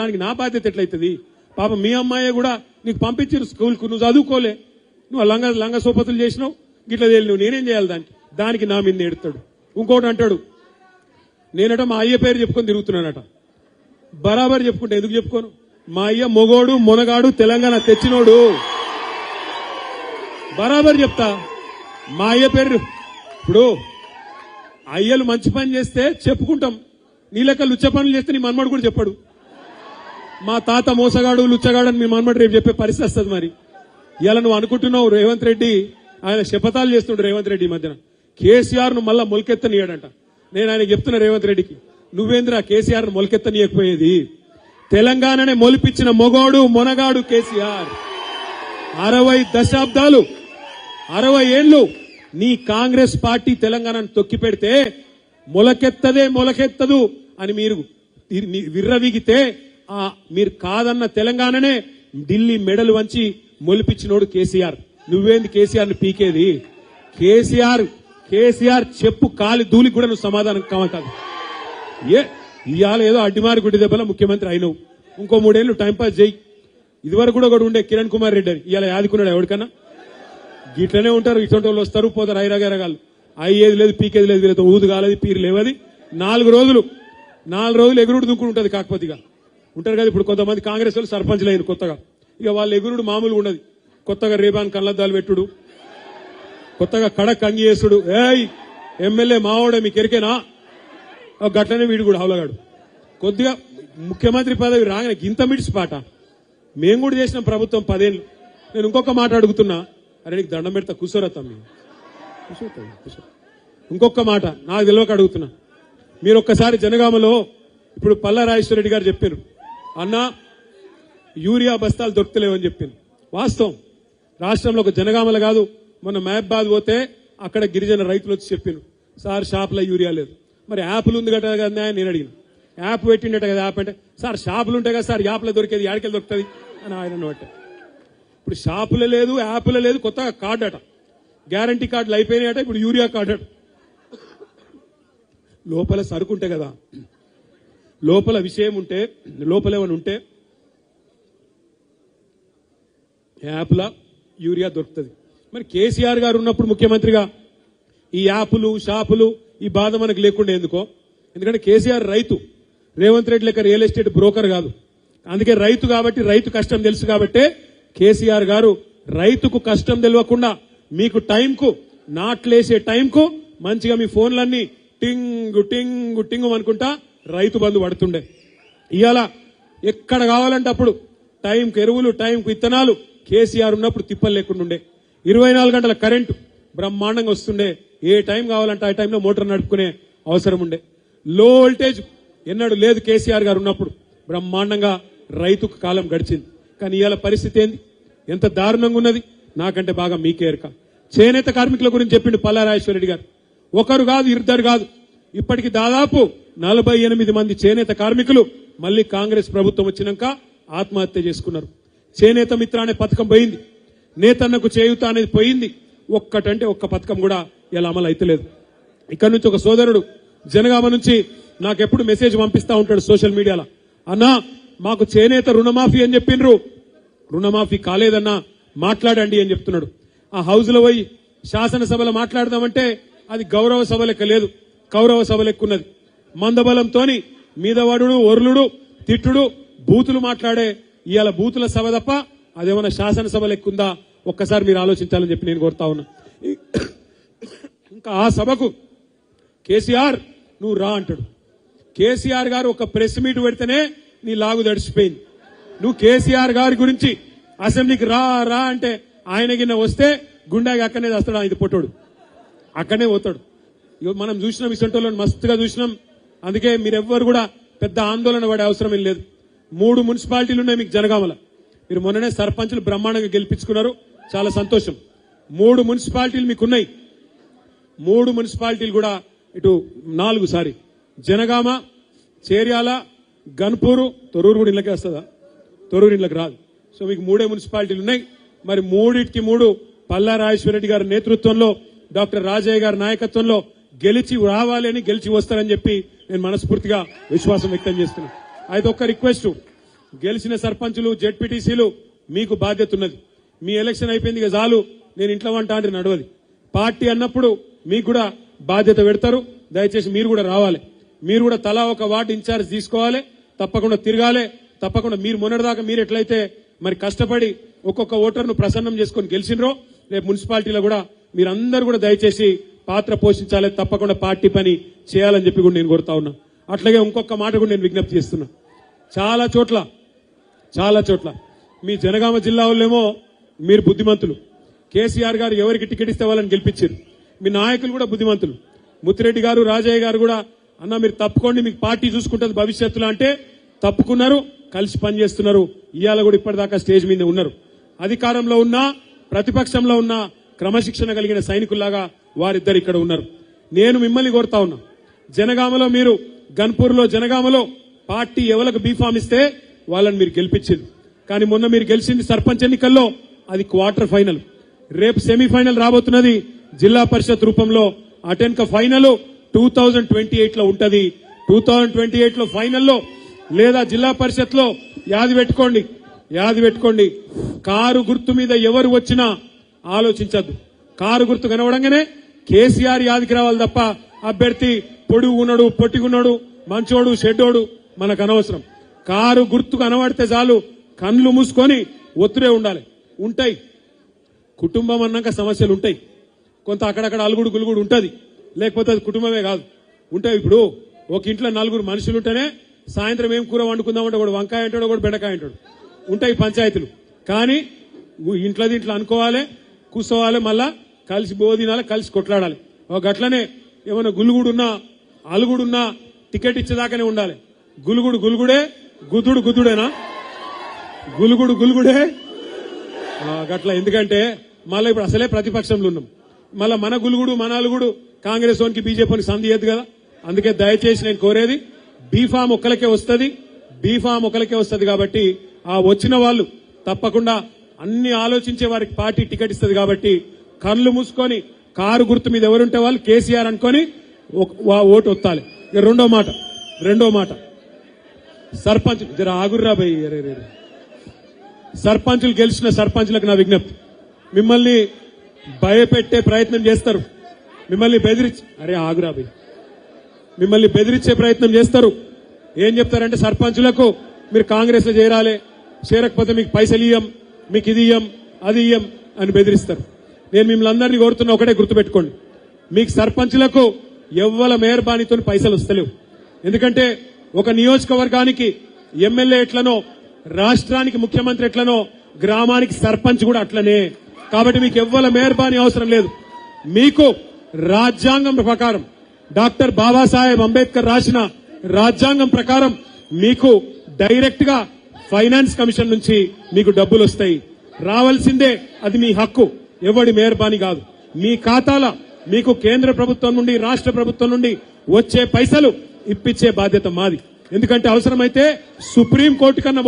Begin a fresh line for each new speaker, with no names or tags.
దానికి నా బాధ్యత ఎట్లయితుంది? పాపం మీ అమ్మాయి కూడా నీకు పంపించారు స్కూల్కు, నువ్వు చదువుకోలే, నువ్వు లంగ సోపతులు చేసినావు, గిట్లా నువ్వు నేనేం చేయాలి? దానికి నా మీద ఎడతాడు. ఇంకోటి అంటాడు, నేనట మా అయ్య పేరు చెప్పుకొని తిరుగుతున్నానట. బరాబర్ చెప్పుకుంటే ఎందుకు చెప్పుకోను? మా అయ్య మొగోడు మునగాడు తెలంగాణ తెచ్చినోడు, బరాబర్ చెప్తా. మా అయ్య పేరు ఇప్పుడు అయ్యలు మంచి పని చేస్తే చెప్పుకుంటాం, నీ లెక్క లుచ్చ పనులు చేస్తే నీ మన్మడు కూడా చెప్పాడు. మా తాత మోసగాడు లుచ్చగాడు అని మీ మన్మడు రేపు చెప్పే పరిస్థితి వస్తుంది. మరి ఇలా నువ్వు అనుకుంటున్నావు రేవంత్ రెడ్డి ఆయన శపథాలు చేస్తుండే. రేవంత్ రెడ్డి ఈ మధ్యన కేసీఆర్ ను మళ్ళా మొలకెత్తనీయడంట. నేను ఆయన చెప్తున్నా రేవంత్ రెడ్డికి, నువ్వేంద్రా కేసీఆర్ ను మొలకెత్తనీయకపోయేది? తెలంగాణనే మొలిపించిన మొగోడు మొనగాడు కేసీఆర్. 60 దశాబ్దాలు 60 ఏళ్లు నీ కాంగ్రెస్ పార్టీ తెలంగాణను తొక్కి పెడితే మొలకెత్తదు అని మీరు విర్రవీగితే మీరు కాదన్న తెలంగాణనే ఢిల్లీ మెడలు వంచి మొలిపించినోడు కేసీఆర్. నువ్వేంది కేసీఆర్ ని పీకేది? కేసీఆర్ చెప్పు కాలి ధూళికి కూడా నువ్వు సమాధానం కాదు. ఇవాళ ఏదో అడ్డిమారి గుడ్డి దెబ్బల ముఖ్యమంత్రి అయినవు, ఇంకో 3 ఏళ్లు టైంపాస్ చేయి. ఇదివరకు కూడా ఉండే కిరణ్ కుమార్ రెడ్డి అని ఇవాళ యాదుకున్నాడు ఎవరికన్నా? గిట్లనే ఉంటారు, ఇటువంటి వాళ్ళు వస్తారు పోతారు, ఐరాగరగాలు. అయ్యేది లేదు, పీకేది లేదు, వీళ్ళతో ఊదు కాలేదు, పీరు లేవది. 4 రోజులు ఎగురుడు దుంకుడు ఉంటుంది. కాకపోతే ఇక ఉంటారు కదా, ఇప్పుడు కొంతమంది కాంగ్రెస్ వాళ్ళు సర్పంచ్లు అయిన కొత్తగా, ఇక వాళ్ళ ఎగురుడు మామూలుగా ఉండదు. కొత్తగా రేబాన్ కళ్ళద్దాలు పెట్టుడు, కొత్తగా కడక్ అంగి చేసుడు, ఏయ్ ఎమ్మెల్యే మావాడే మీకు ఎరికేనా, గట్లనే వీడు కూడా హౌలగాడు. కొద్దిగా ముఖ్యమంత్రి పదవి రాగానే ఇంత మిడిసి పాట. మేము కూడా చేసినాం ప్రభుత్వం 10 ఏళ్ళు. నేను ఇంకొక మాట అడుగుతున్నా, అరే నీకు దండం పెడతా కూర్చోరా తమ్మి, కూర్చో. ఇంకొక మాట నాకు తెలియక అడుగుతున్నా. మీరు ఒక్కసారి జనగామలో ఇప్పుడు పల్లా రాజేశ్వరరెడ్డి గారు చెప్పారు, అన్నా యూరియా బస్తాలు దొరుకుతలేవని చెప్పారు. వాస్తవం, రాష్ట్రంలో ఒక జనగామల కాదు, మొన్న మహబాద్ పోతే అక్కడ గిరిజన రైతులు వచ్చి చెప్పారు, సార్ షాపులో యూరియా లేదు. మరి యాప్లు ఉంది కదా కదా నేను అడిగిన, యాప్ పెట్టిండట కదా, యాప్ అంటే సార్ షాపులు ఉంటాయి కదా సార్, యాప్లో దొరికేది యాడికెళ్ళి దొరుకుతుంది అని ఆయన బట్ట. ఇప్పుడు షాపులో లేదు, యాప్లో లేదు, కొత్తగా కార్డు అట, గ్యారంటీ కార్డులు అయిపోయినాయట, ఇప్పుడు యూరియా కార్డు అట. లోపల సరుకుంటే కదా, లోపల విషయం ఉంటే, లోపల ఏమైనా ఉంటే యాప్ల యూరియా దొరుకుతుంది. మరి కేసీఆర్ గారు ఉన్నప్పుడు ముఖ్యమంత్రిగా ఈ యాప్లు షాపులు ఈ బాధ మనకు లేకుండా ఎందుకో? ఎందుకంటే కేసీఆర్ రైతు, రేవంత్ రెడ్డి లెక్క రియల్ ఎస్టేట్ బ్రోకర్ కాదు. అందుకే రైతు కాబట్టి, రైతు కష్టం తెలుసు కాబట్టే కేసీఆర్ గారు రైతుకు కష్టం తెలియకుండా మీకు టైంకు నాట్లేసే టైంకు మంచిగా మీ ఫోన్లన్నీ టింగు టింగు టింగు అనుకుంటా రైతు బంధు పడుతుండే. ఇవాళ ఎక్కడ కావాలంటే అప్పుడు టైంకు ఎరువులు, టైంకు విత్తనాలు కేసీఆర్ ఉన్నప్పుడు తిప్పలు లేకుండా ఉండే. 24 గంటల కరెంటు బ్రహ్మాండంగా వస్తుండే. ఏ టైం కావాలంటే ఆ టైంలో మోటార్ నడుపుకునే అవసరం ఉండే. లో వోల్టేజ్ ఎన్నడూ లేదు కేసీఆర్ గారు ఉన్నప్పుడు. బ్రహ్మాండంగా రైతుకు కాలం గడిచింది. కానీ ఇవాళ పరిస్థితి ఏంది, ఎంత దారుణంగా ఉన్నది నాకంటే బాగా మీకే ఎరక. చేనేత కార్మికుల గురించి చెప్పిండు పల్లా రాజేశ్వరరెడ్డి గారు. ఒకరు కాదు, 2 కాదు, ఇప్పటికి దాదాపు 48 మంది చేనేత కార్మికులు మళ్లీ కాంగ్రెస్ ప్రభుత్వం వచ్చినాక ఆత్మహత్య చేసుకున్నారు. చేనేత మిత్ర అనే పథకం పోయింది, నేతన్నకు చేయూత అనేది పోయింది. ఒక్కటంటే ఒక్క పథకం కూడా ఇలా అమలు అయితలేదు. ఇక్కడ నుంచి ఒక సోదరుడు జనగామ నుంచి నాకెప్పుడు మెసేజ్ పంపిస్తా ఉంటాడు సోషల్ మీడియాలో, అన్నా మాకు చేనేత రుణమాఫీ అని చెప్పిండ్రు, రుణమాఫీ కాలేదన్నా మాట్లాడండి అని చెప్తున్నాడు. ఆ హౌస్ లో పోయి శాసనసభలో మాట్లాడదామంటే అది గౌరవ సభ లెక్క లేదు, కౌరవ సభ లెక్క ఉన్నది. మందబలంతోని మీదవాడు, ఒర్లుడు, తిట్టుడు, బూతులు మాట్లాడే ఇవాళ బూతుల సభ తప్ప అదేమన్నా శాసనసభ లెక్కుందా? ఒక్కసారి మీరు ఆలోచించాలని చెప్పి నేను కోరుతా ఉన్నా. ఇంకా ఆ సభకు కేసీఆర్ నువ్వు రా అంటాడు. కేసీఆర్ గారు ఒక ప్రెస్ మీట్ పెడితేనే నీ లాగు దడిచిపోయింది. నువ్వు కేసీఆర్ గారి గురించి అసెంబ్లీకి రా రా అంటే ఆయన గిన్న వస్తే గుండాకి అక్కడనే వస్తాడు, ఆయన పొట్టోడు అక్కడనే పోతాడు. మనం చూసినాం, ఇసంటోళ్ళని మస్తుగా చూసినాం. అందుకే మీరెవ్వరు కూడా పెద్ద ఆందోళన పడే అవసరం ఏం లేదు. 3 మున్సిపాలిటీలు ఉన్నాయి మీకు జనగామల. మీరు మొన్ననే సర్పంచులు బ్రహ్మాండంగా గెలిపించుకున్నారు, చాలా సంతోషం. 3 మున్సిపాలిటీలు మీకున్నాయి. 3 మున్సిపాలిటీలు కూడా ఇటు 4 జనగామ, చేర్యాల, గన్పూరు, తొర్రూరు కూడా ఇళ్ళకే వస్తుందా? తొర్రూరు ఇళ్ళకి రాదు. సో మీకు 3 మున్సిపాలిటీలు ఉన్నాయి. మరి 3 పల్లా రాజేశ్వరరెడ్డి గారి నేతృత్వంలో, డాక్టర్ రాజయ్య గారి నాయకత్వంలో గెలిచి రావాలని, గెలిచి వస్తారని చెప్పి నేను మనస్ఫూర్తిగా విశ్వాసం వ్యక్తం చేస్తున్నాను. అయితే ఒక్క రిక్వెస్ట్, గెలిచిన సర్పంచులు జెడ్పీటీసీలు మీకు బాధ్యత ఉన్నది. మీ ఎలక్షన్ అయిపోయింది ఇక చాలు నేను ఇంట్లో వంట అంటే నడవది. పార్టీ అన్నప్పుడు మీకు కూడా బాధ్యత పెడతారు. దయచేసి మీరు కూడా రావాలి. మీరు కూడా తలా ఒక వార్డు ఇన్ఛార్జ్ తీసుకోవాలి. తప్పకుండా తిరగాలి. తప్పకుండా మీరు మొన్నటిదాకా మీరు ఎట్లయితే మరి కష్టపడి ఒక్కొక్క ఓటర్ను ప్రసన్నం చేసుకుని గెలిచినరో రేపు మున్సిపాలిటీలో కూడా మీరందరూ కూడా దయచేసి పాత్ర పోషించాలి. తప్పకుండా పార్టీ పని చేయాలని చెప్పి కూడా నేను కోరుతా ఉన్నా. అట్లాగే ఇంకొక మాట కూడా నేను విజ్ఞప్తి చేస్తున్నా. చాలా చోట్ల మీ జనగామ జిల్లా వాళ్ళేమో మీరు బుద్ధిమంతులు. కేసీఆర్ గారు ఎవరికి టికెట్ ఇస్తే వాళ్ళని గెలిపించారు. మీ నాయకులు కూడా బుద్ధిమంతులు. ముత్తిరెడ్డి గారు రాజయ్య గారు కూడా అన్న మీరు తప్పుకోండి మీకు పార్టీ చూసుకుంటుంది భవిష్యత్తులో అంటే తప్పుకున్నారు. కలిసి పనిచేస్తున్నారు. ఇవాళ కూడా ఇప్పటిదాకా స్టేజ్ మీద ఉన్నారు. అధికారంలో ఉన్నా ప్రతిపక్షంలో ఉన్నా క్రమశిక్షణ కలిగిన సైనికుల్లాగా వారిద్దరు ఇక్కడ ఉన్నారు. నేను మిమ్మల్ని కోరుతా ఉన్నా, జనగామలో మీరు గన్పూర్లో జనగామలో పార్టీ ఎవరికి బీఫామ్ ఇస్తే వాళ్ళని మీరు గెలిపించారు. కానీ మొన్న మీరు గెలిచింది సర్పంచ్ ఎన్నికల్లో అది క్వార్టర్ ఫైనల్. రేపు సెమీఫైనల్ రాబోతున్నది జిల్లా పరిషత్ రూపంలో. అటెన్క ఫైనల్ 2028లో ఉంటది. 2028లో ఫైనల్లో లేదా జిల్లా పరిషత్ లో యాది పెట్టుకోండి. కారు గుర్తు మీద ఎవరు వచ్చినా ఆలోచించద్దు. కారు గుర్తు కనవడంగానే కేసీఆర్ యాదికి రావాలి తప్ప అభ్యర్థి పొడుగున్నాడు పొట్టిగున్నాడు మంచోడు షెడ్డోడు మనకు అనవసరం. కారు గుర్తు కనబడితే చాలు కళ్ళు మూసుకొని ఒత్తురే ఉండాలి. ఉంటాయి కుటుంబం అన్నాక సమస్యలు ఉంటాయి. కొంత అక్కడక్కడ అలుగుడు గులుగుడు ఉంటది. లేకపోతే అది కుటుంబమే కాదు ఉంటాయి. ఇప్పుడు ఒక ఇంట్లో 4 మనుషులుంటేనే సాయంత్రం ఏం కూర వండుకుందామంటే ఒకడు వంకాయ అంటాడు ఒకడు బెండకాయ అంటాడు. ఉంటాయి పంచాయతీలు. కానీ ఇంట్లో అనుకోవాలి కూర్చోవాలి మళ్ళా కలిసి బోధినాలి కలిసి కొట్లాడాలి. ఒక గట్లనే ఏమైనా గులుగుడున్నా అలుగుడున్నా టికెట్ ఇచ్చేదాకానే ఉండాలి. గులుగుడే గుద్దుడేనా గులుగుడే గట్ల. ఎందుకంటే మళ్ళీ ఇప్పుడు అసలే ప్రతిపక్షంలో ఉన్నాం. మళ్ళా మన గులుగుడు మన అలుగుడు కాంగ్రెస్ వానికి బీజేపీకి సంధి ఏది కదా. అందుకే దయచేసి నేను కోరేది బీఫామ్ ఒక్కలకే వస్తుంది కాబట్టి ఆ వచ్చిన వాళ్ళు తప్పకుండా అన్ని ఆలోచించే వారికి పార్టీ టికెట్ ఇస్తుంది కాబట్టి కళ్ళు మూసుకొని కారు గుర్తు మీద ఎవరుంటే వాళ్ళు కేసీఆర్ అనుకొని ఓటు ఒత్తాలి. ఇక రెండో మాట సర్పంచ్ జర ఆగుర్రా భయ్. సర్పంచులు గెలిచిన సర్పంచులకు నా విజ్ఞప్తి, మిమ్మల్ని భయపెట్టే ప్రయత్నం చేస్తారు. మిమ్మల్ని బెదిరించే ప్రయత్నం చేస్తారు. ఏం చెప్తారంటే సర్పంచులకు మీరు కాంగ్రెస్ లో చేరకపోతే మీకు పైసలు ఇయ్యం, మీకు ఇది ఇయ్యం అది ఇయ్యం అని బెదిరిస్తారు. నేను మిమ్మల్ని అందరినీ కోరుతున్నా ఒకటే గుర్తుపెట్టుకోండి, మీకు సర్పంచులకు ఎవ్వల మేయర్బానితో పైసలు వస్తలేవు. ఎందుకంటే ఒక నియోజకవర్గానికి ఎమ్మెల్యే ఎట్లనో రాష్ట్రానికి ముఖ్యమంత్రి ఎట్లనో గ్రామానికి సర్పంచ్ కూడా అట్లనే. కాబట్టి మీకు ఎవ్వల మేయర్బాని అవసరం లేదు. మీకు రాజ్యాంగం ప్రకారం డాక్టర్ బాబాసాహెబ్ అంబేద్కర్ రాసిన రాజ్యాంగం ప్రకారం మీకు డైరెక్ట్ గా ఫైనాన్స్ కమిషన్ నుంచి మీకు డబ్బులు వస్తాయి. రావాల్సిందే, అది మీ హక్కు, ఎవడి మేయర్బాని కాదు. మీ ఖాతాల మీకు కేంద్ర ప్రభుత్వం నుండి రాష్ట్ర ప్రభుత్వం నుండి వచ్చే పైసలు ఇప్పించే బాధ్యత మాది. ఎందుకంటే అవసరమైతే సుప్రీంకోర్టు కన్నా